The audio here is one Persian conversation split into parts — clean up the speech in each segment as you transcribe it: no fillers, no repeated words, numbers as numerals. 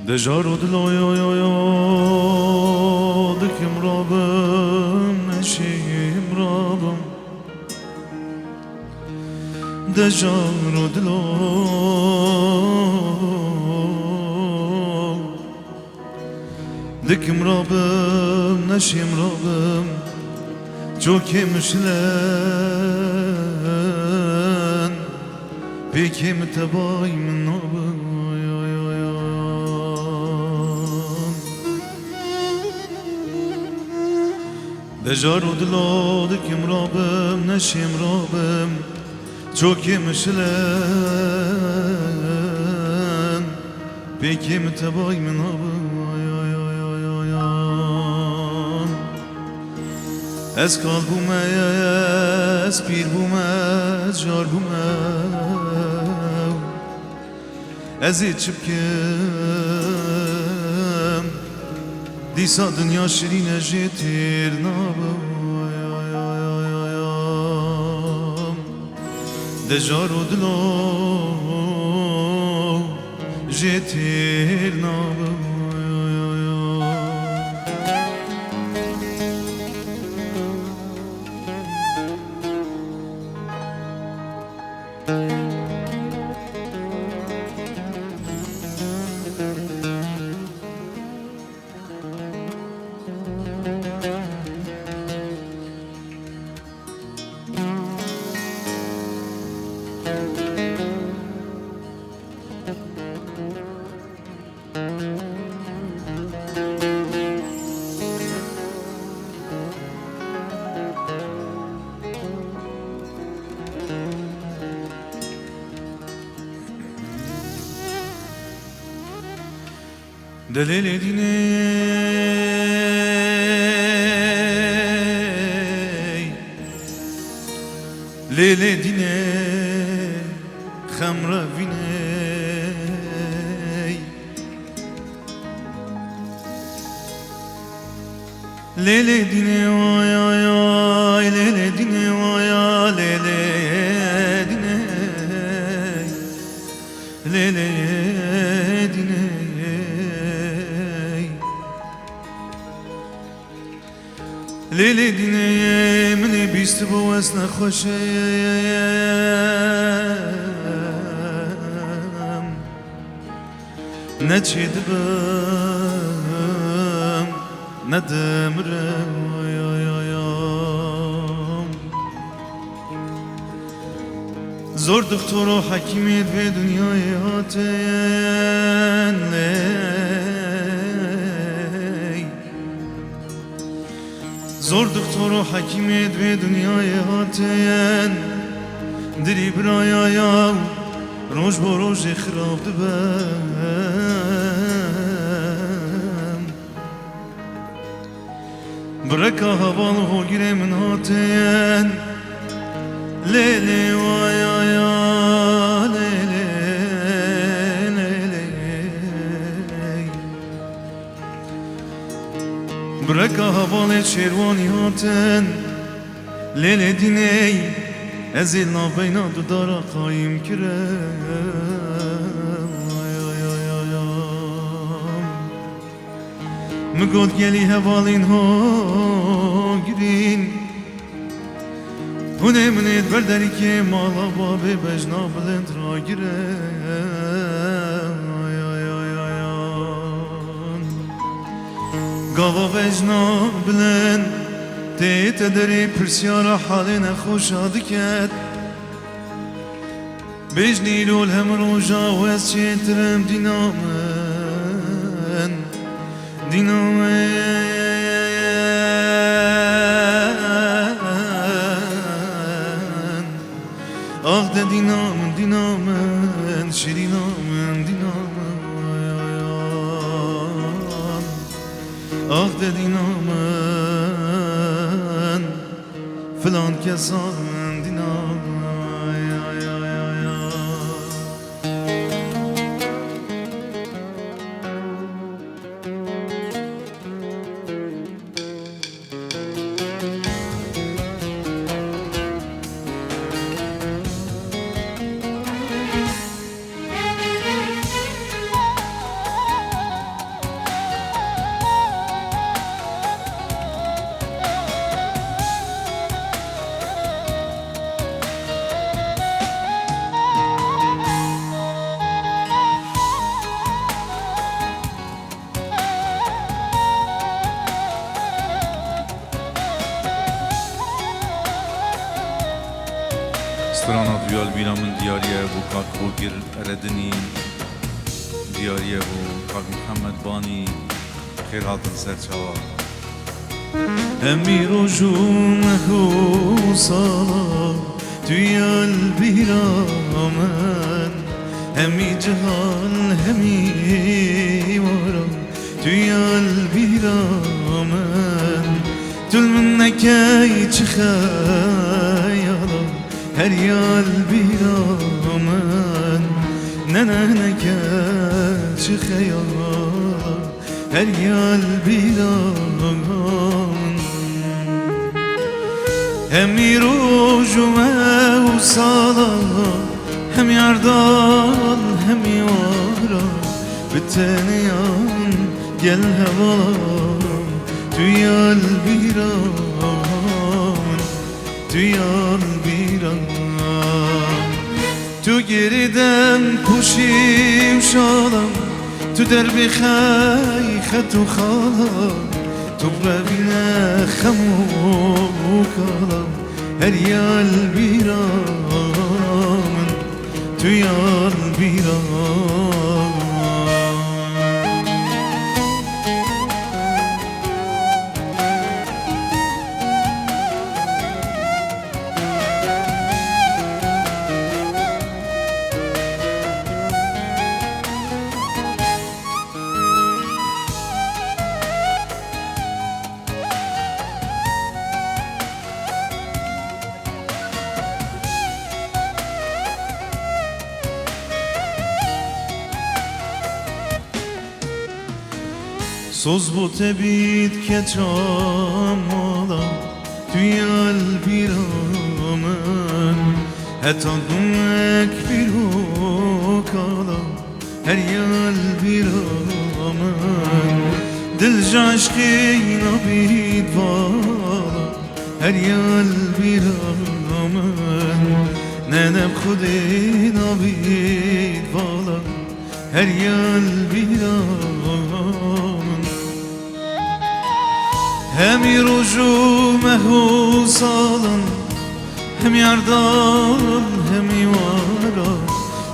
دجار و دلوی دکم رابم نشیم رابم دجار و دلوی دکم رابم نشیم رابم جوکم شلن بیکم تبای من نابم دجار و دلو دکم رابم نشیم رابم جوکم شلن بیکم تبای من نابم از کال بومه از پیر بومه از جار بومه از içip kim دیسا دنیا شیرین جتیر نابم دجار و دلو جتیر نابم دلیل دینی لیل دینی خمر وینی لیل دینی وای وای وای لیل دینی وای لیل دینی لیل دینی لیلی دینه منی بیست بو از نخوشم نچید بم ندمرم زور دکتر و حکیمیت به دنیای هاتن زور دکتر و حکیمیت به دنیای هاتن دری برای یا روز با روز خراب دبم برکا حوال و گیره من هاتن لیلی وای یا لیلی برکا حوال شیروانی هاتن لیل دینی از این نابینا دو دارا قایم کرم مگود گلی حوالین ها گرین هونه منید برداری که مالا بابی بجنا بلند را گرم گاوا بجنا بلند تیت دری پرسیارا حالی نخوش آدکت بجنی لول هم روژا و از چیترم دینامن آه ده دینامن شیرینامن آه ده دینامن فلان کسان دینامن دیال بینا من دیاریه بو کاک بو گر اردنی دیاریه بو کاک محمد بانی خیر هاتن سرچاوا همی روژونه و سالا توی البیرامن همی جهان همی وارم توی البیرامن تل من نکی چه خیالم هر یال بیرامن نه نکی چه خیالم هر یال بیرامن همی روژومه و سالا هم یاردال همی وارا بتنیان گل هوالام توی البیران توی البیران تو گریدم پوشیم شالم تو دربی خی خط و خالم تو ببینه خمو کالم هر یال بیران توی البیران Söz bu tebit keçamalam توی البیرامن حتی دمک بیرو کالم هر یال بیرامن دل جاشقی نبید والا هر یال بیرامن ننم خودی نبید والا هر یال بیرامن همی رجومه و سالن هم یاردان همی وارا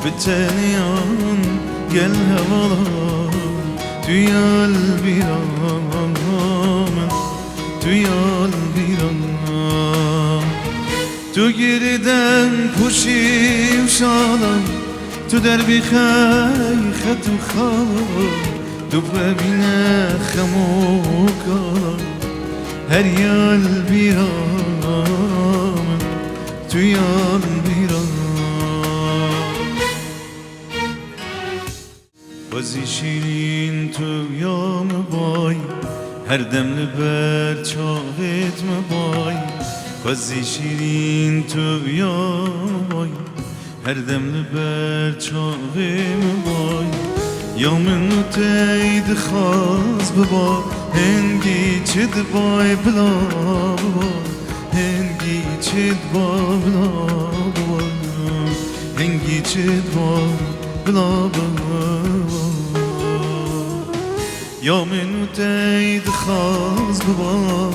بتنیان گل هوالا توی البیران توی البیران تو گریدن پوشیم شالم تو دربی خی خط و خالم تو ببینه خمو کالم هر یال بیرام توی البیران بازی شیرین تو یام بای هر دم لبر چاوت مبای بازی شیرین تو یام بای هر دم لبر چاوت مبای یا منو تید خواست ببار هنگی چید بای بلا ببار هنگی چید بای بلا ببار هنگی چید بای بلا ببار یا منو تید خواست ببار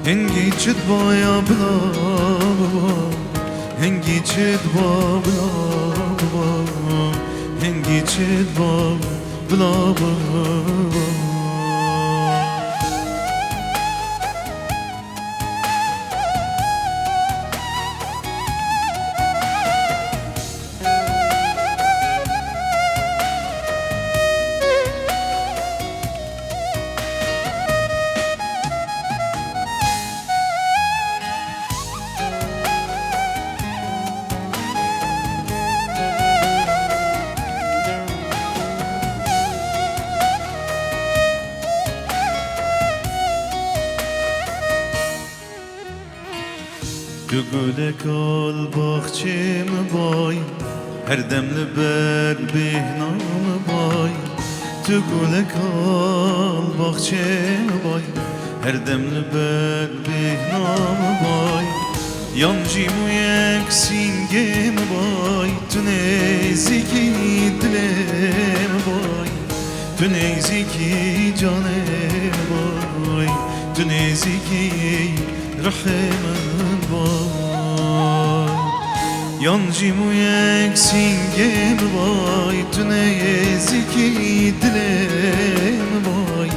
هنگی چید بای بلا ببار هنگی چید بای بلا ببار هنگی چید بای بلا ببار تو گل کال باغچه بای هر دم لبر بهنام بای تو گل کال باغچه بای هر دم لبر بهنام بای یام جیمو یک سینگم بای تو نزیکی دلم بای تو نزیکی جانم بای تو نزیکی رحمم بای Yancımı eksingem vay Tüneyziki dilem vay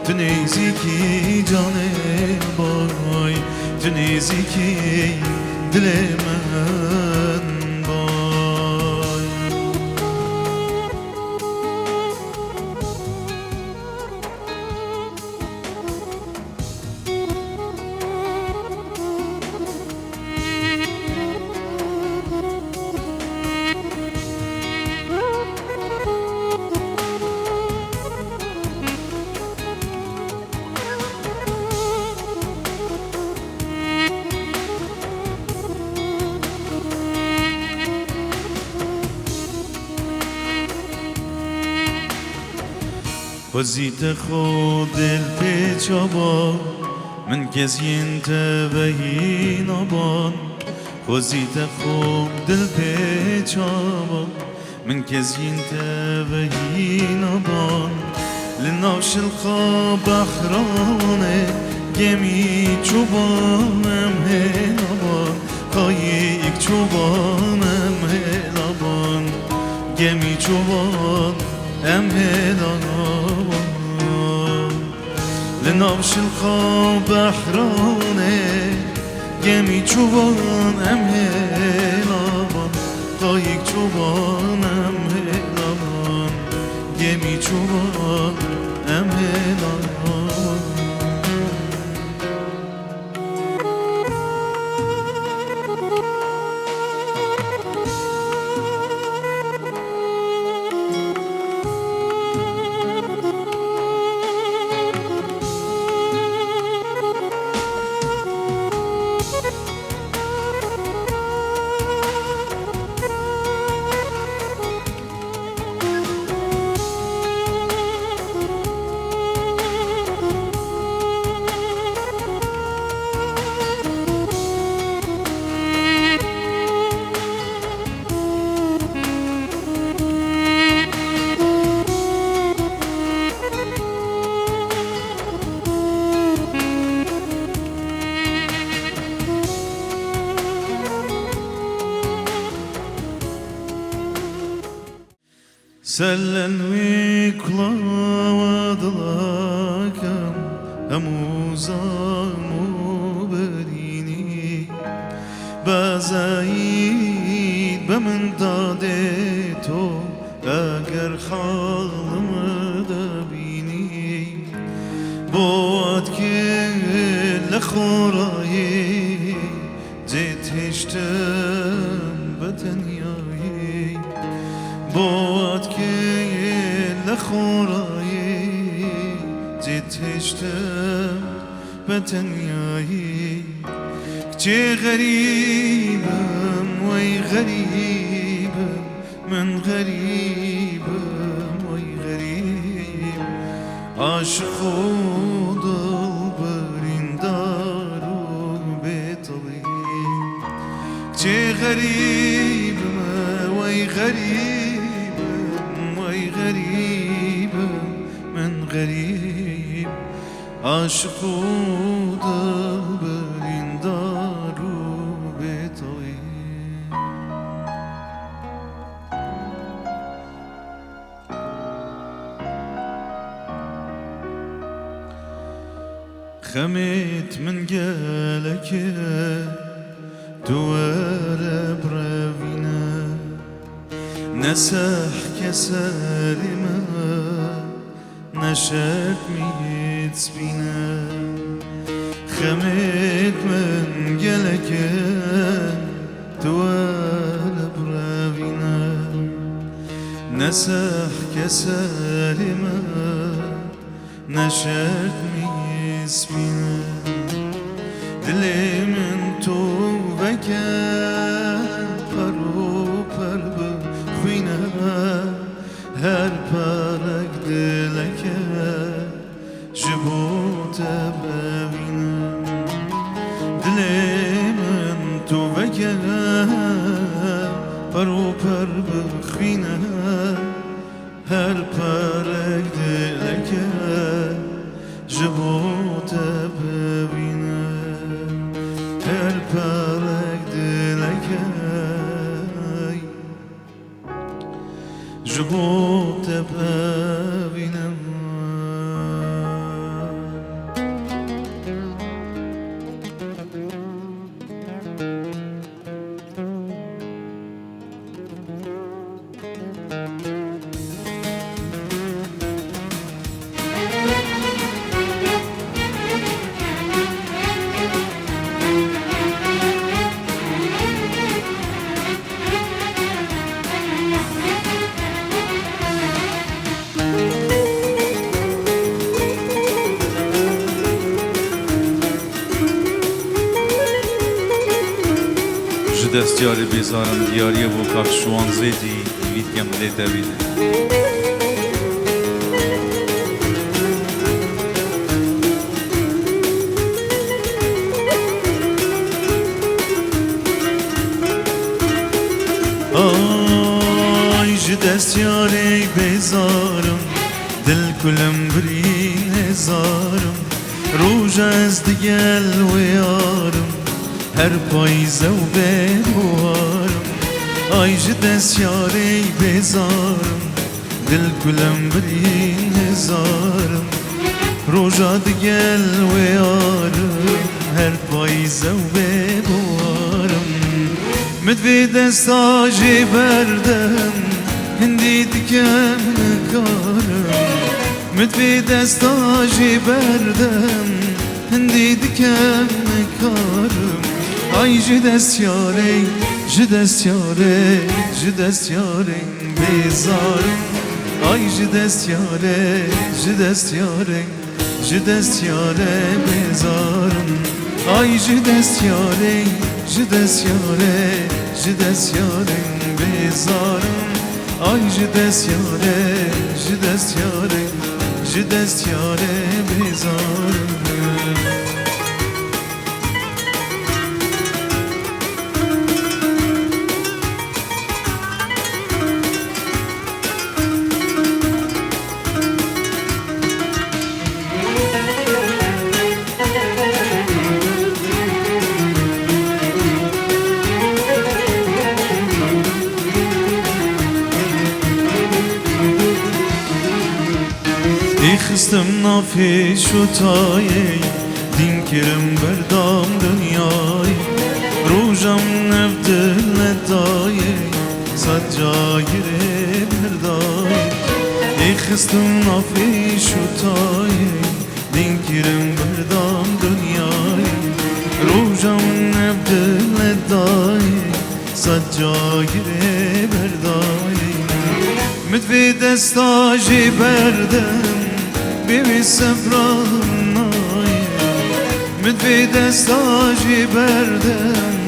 Tüneyziki canem vay Tüneyziki dilemen vay وزيت خود البيجابا من كزين تبين أبان وزيت خود البيجابا من كزين تبين أبان لنوش الخا بحرانه جمي چوبان امهل أبان خايك چوبان امهل أبان جمي چوبان امهل أبان لنوش الخا بحرانه جمي چوبان امهل أبان خايك چوبان امهل أبان جمي چوبان امهل أبان سلن ويكلاودلاكم هموزامو بريني بزايد بمن دادتو اگر خالم دبيني بود كل خورایی زيت هشتم بتنياي بود كل خورایی زيت هشتم بتنياي چه غريبم وي غريبم من غريبم وي غريب عاشق و دلبرین دارو بطبيب چه غريبم وي غريبم وي غريبم من غريب عاشق و دلبرین دارو بطبيب خميت من قالك دوار براوينا نسح كسالمة نشات ميت سبينا خميت من قالك دوار براوينا نسح كسالمة نشات اسمنا دلی من تو وکن پرو پر بخوینه هر پرک دلکه جبوت ببینم دلی من تو وکن پرو پر بخوینه هر پرک دلکه جبوت ببینم هر پرک دلکه جبو تبابينم دستیار بیزارم دیاری و کفشوان زیدی ویدگم لیده بیده آی جی دستیاری بیزارم دل کلم برین هزارم روژ از دیگل و یارم هر پاییزه و بهوارم آی جی دستیاری بیزارم دل کلم برین هزارم روژا دیگل و یارم هر پاییزه و بهوارم مدوی دستا جی بردم هندی دکم نکارم مدوی دستا جی بردم هندی دکم نکارم آی جی دستیاری جی دستیاری جی دستیاری بیزارم آی جی دستیاری جی دستیاری جی دستیاری بیزارم آی جی دستیاری جی دستیاری جی دستیاری بیزارم آی جی دستیاری جی دستیاری جی دستیاری بیزارم خستم نافی شتایی دین کرم بردام دنیای روژم نفدل ندایی صد جاگیره بردایی خستم نافی شتایی دین کرم بردام دنیای روژم نفدل ندایی صد جاگیره بردایی مدوی دستا جی بردم بیوی سفران نایی مدوی دستا جی بردم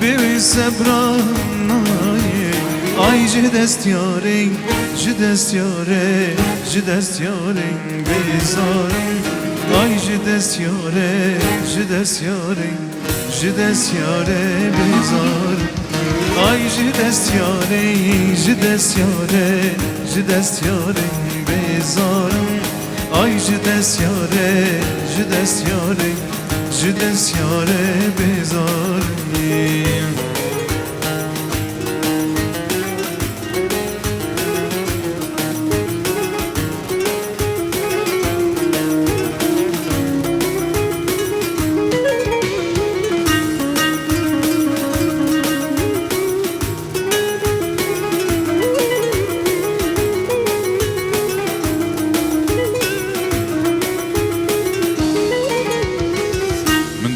بیوی سفران نایی آی جی دستیاری جی دستیاری جی دستیاری بیزارم آی جی دستیاری جی دستیاری جی دستیاری بیزارم آی جی دستیاری جی دستیاری جی دستیاری بیزارم آی جی دستیاره جی دستیاره جی دستیاره بیزاری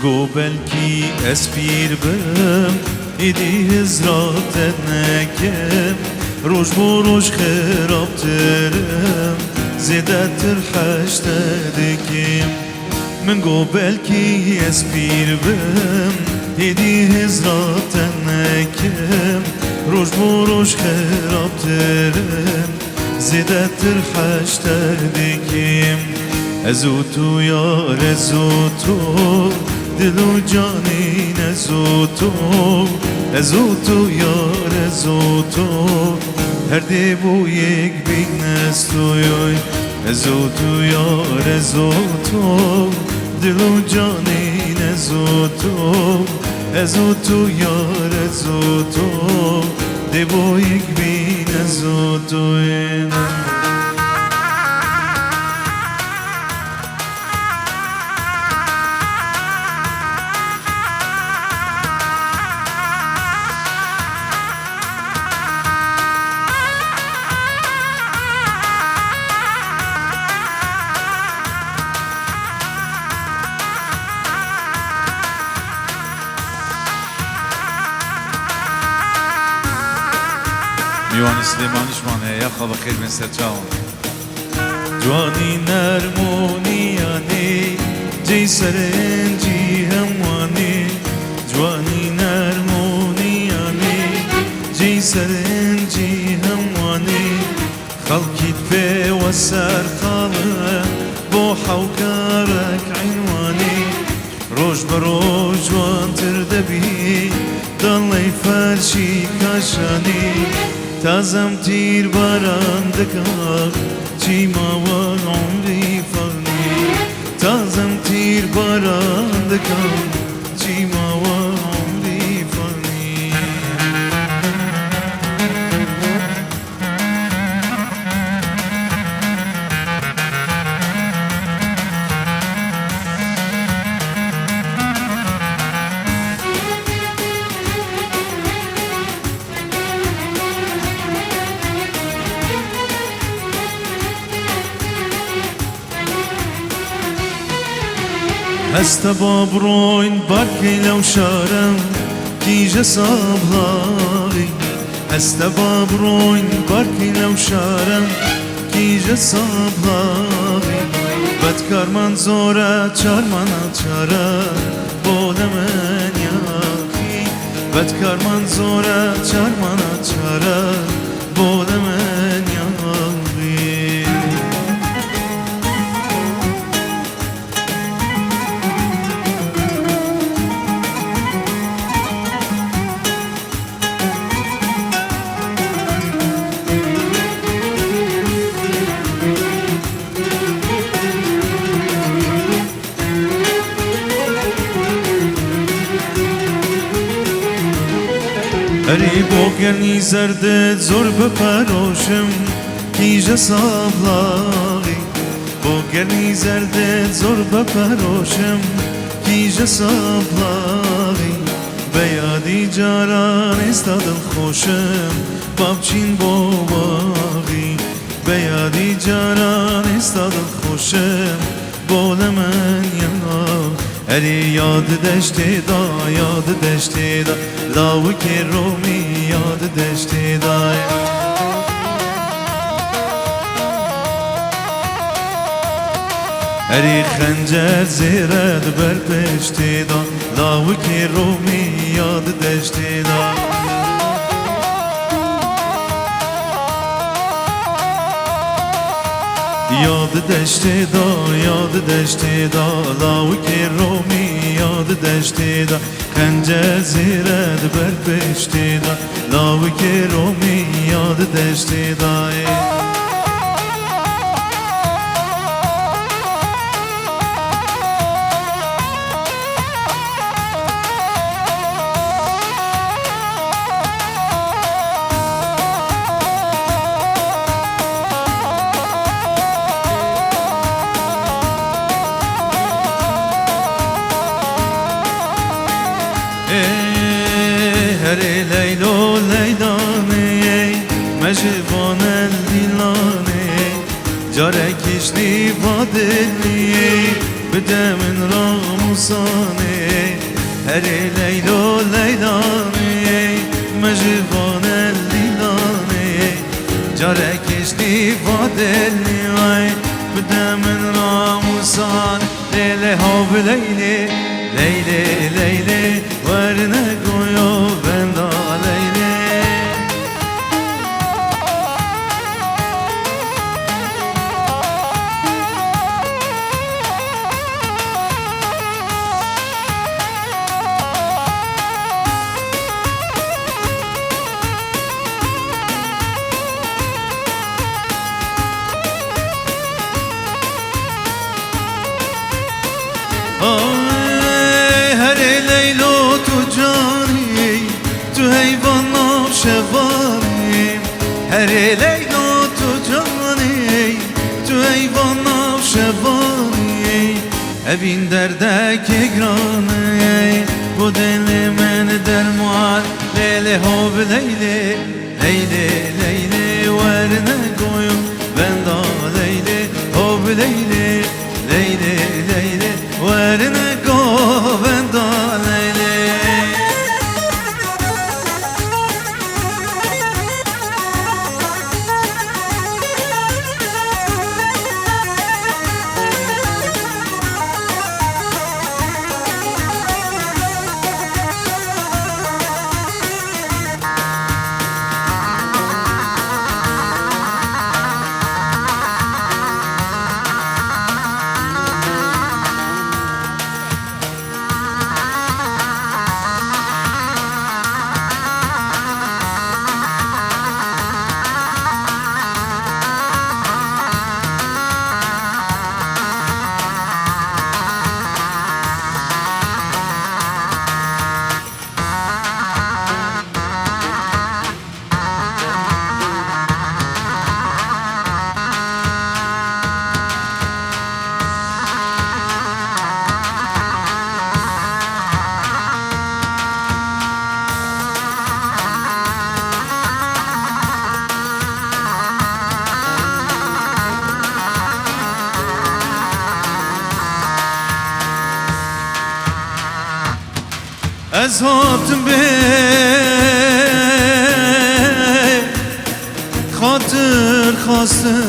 گو بلکی اسپیر بم ایدی هزرات نکم روش بو روش خراب ترم زیده تر حشت دکیم من گو بلکی اسپیر بم ایدی هزرات نکم روش بو روش خراب ترم زیده تر حشت دکیم ازو تو یار ازو تو دل و جانی ازو تو یار ازو تو هر دی بو یک بین استوی ازو تو یار ازو تو دل و جانی ازو تو یار ازو تو دی بو یک بین زودوین میوان سلیمانیش مانه یا خواب خیر من سرچاون جوانی نرمونیانی جی سرنجی هموانی جوانی نرمونیانی جی سرنجی هموانی خلقیت پی و سر خاله بو حوکارک عنوانی روش بروش وان تردبی دلی فرشی کاشانی تازم تیر باران دکار چی ماوان عمری فغنی تازم تیر باران دکار چی ماوان عمری فغنی هست بابروین برکی لو شارم کیج صابهایی هست بابروین برکی لو شارم کیج صابهایی بدکار من زوره چار من چاره بوده من یاکی بدکار من زوره چار من چاره بوده من یاکی اری بوگرنی زرد زور بپروشم کیج صابلاغی بوگرنی زرد زور بپروشم کیج صابلاغی بیادی جاران استادل خوشم بابچین بواغی بیادی جاران استادل خوشم بول من یا اری یاد دشتی دا یاد دشتی دا لاوی که رومی یاد دشتی دا اری خنجر زیرد بر پشتی دا لاوی که رومی یاد دشتی دا یاد دشتی دا یاد دشتی دا لاوی که رومی یاد دشتی دا خنجر زیرد بر پشتی دا لاوی که رومی یاد دشتی دا هری لیلو لیلانه مجبان الدیلانه جاره کشتی بادلی بده من راموسانه هری لیلو لیلانه مجبان الدیلانه جاره کشتی بادلی بده من راموسانه لیله ها بلیله لیله لیله ورنه گویو بندا لیله هر لیلو تو جانی تو حیوان نوشوانی هری لیلا تو جانی تو ایوان نوشوانی اوین دردک گرانی bu deli men derman Leyli hov leyli Leyli leyli Verine koyun ben da leyli Hov leyli Leyli leyli Verine koy ben da leyli از هاتم به خاطر خواستند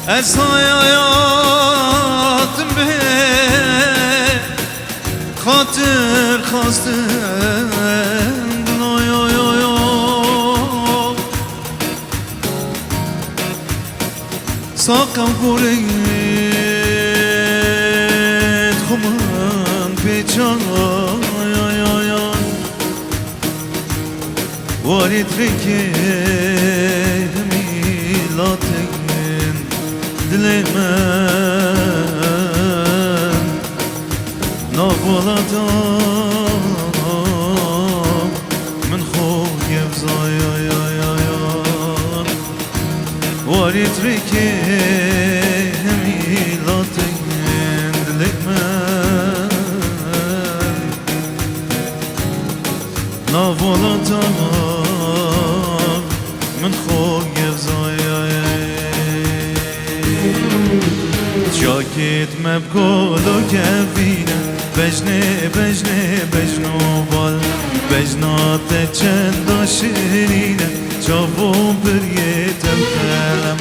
از هاتم به خاطر خواستند ساقم گورید خمان پیچان وارید فکر میلاتین دل من نابولادم من خوب یفزای وارید فکر میلاتین دل من نابولادم من خوب یفزای جاکت مبگولو کفینه بجنه بجنه بجنو بال بجنات چند شیرینه چاوم بریتم خلم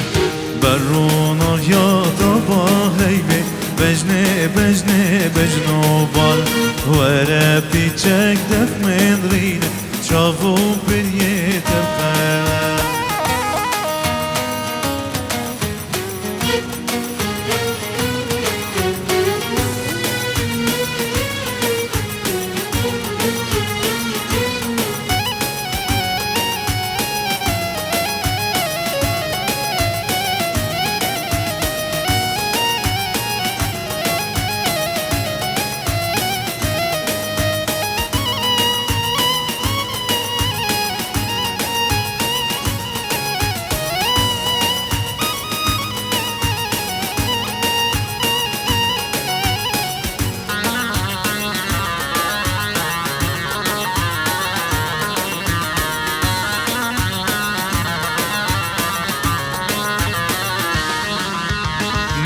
برونو یادا با هیبه بجنه بجنه بجنو بال وره پیچک دف من رینه چاوم بریتم خلم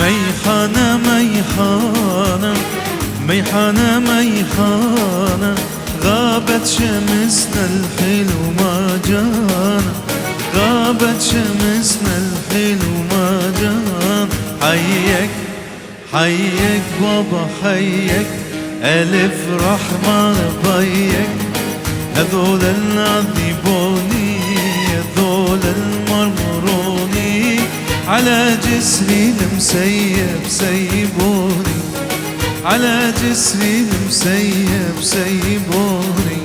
ميحانة ميحانة ميحانة ميحانة غابت شمسنا الحلو ما جانا غابت شمسنا الحلو ما جانا حيك حيك بابا حيك ألف رحمة بيك هذول العذبوني هذول المرمروني على جسري المسيب سيبوني على جسري المسيب سيبوني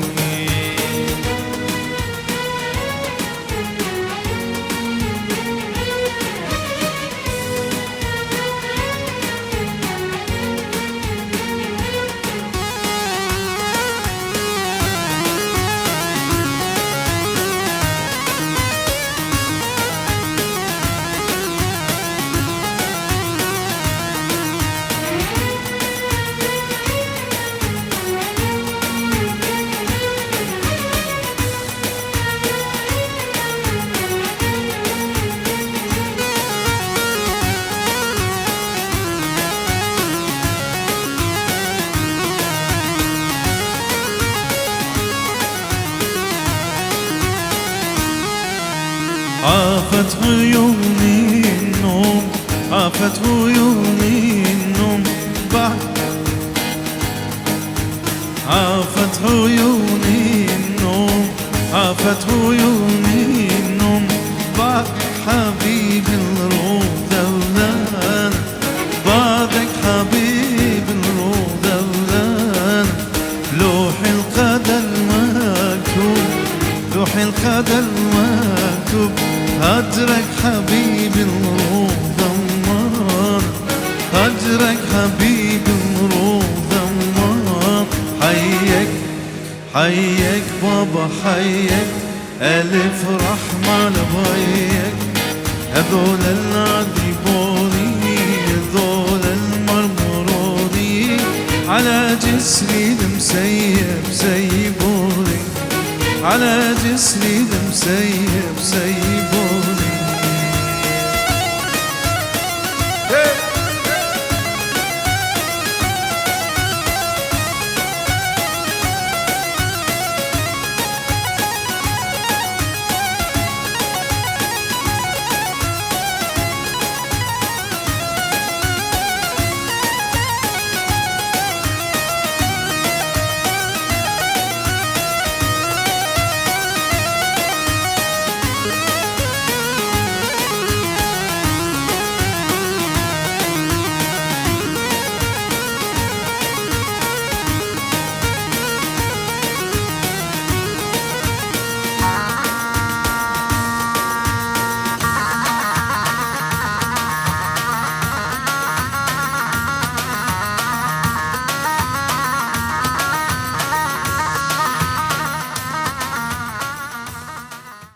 عافت عيوني النوم، عافت عيوني النوم بعد، عافت عيوني النوم، عافت عيوني النوم بعد حبيبي الروح دولان، بعدك حبيبي الروح دولان. لوح القدر مكتوب، لوح القدر مكتوب هجرك حبيبي الروح دمار، هجرك حبيبي الروح دمار. حيك حيك بابا حيك، ألف رحمة لبيك، هذول العذبوني هذول المرمروني، على جسري المسيب سيبوني، على جسري المسيب سيبوني.